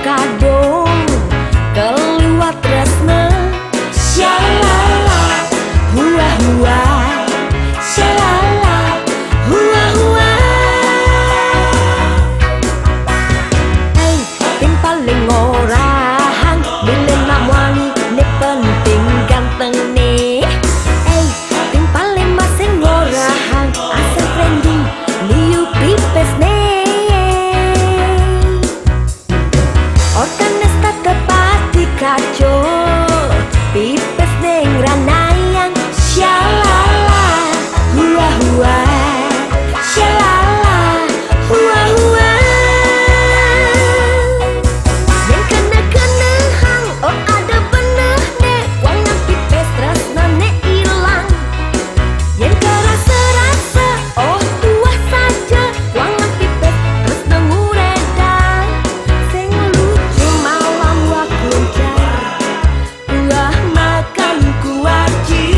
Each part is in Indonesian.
kadung keluar tresna. Shalala hua hua, shalala hua hua. Hey, tim paling orang milih nak wani ni penting ganteng nih. Hey, tim paling masing orang asal trendy liu pipes nih. Organes tak tepat kacau pipes neng ranayang. Shalala hua hua, shalala hua hua. Yang kena hang oh ada bener nek wang nang pipes tresna nek ilang. Yang terasa-rasa oh tua saja wang nang pipes tresna nguredang. Sing lucu malam waktu jar buah makan kuaci.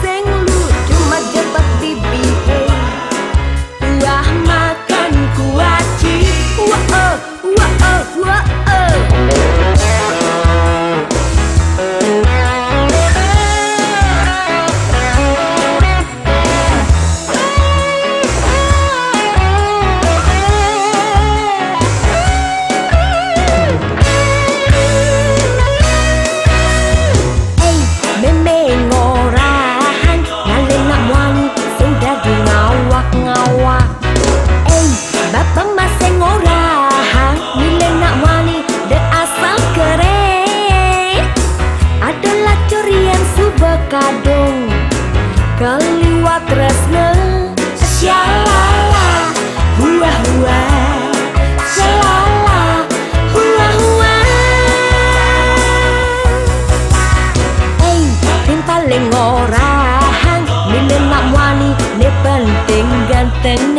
Sing lucu majebat bibi hey buah makan kuaci. Wah wah wah memeng orang ngalih nak wani sing dadi ngawak-ngawak. Bapak masing orang milih nak wani de asal keren. Adalah curian subah kadung keliwat tresna. Shalala hua hua, shalala hua hua. Tim paling orang milih nak wani ni penting ganteng.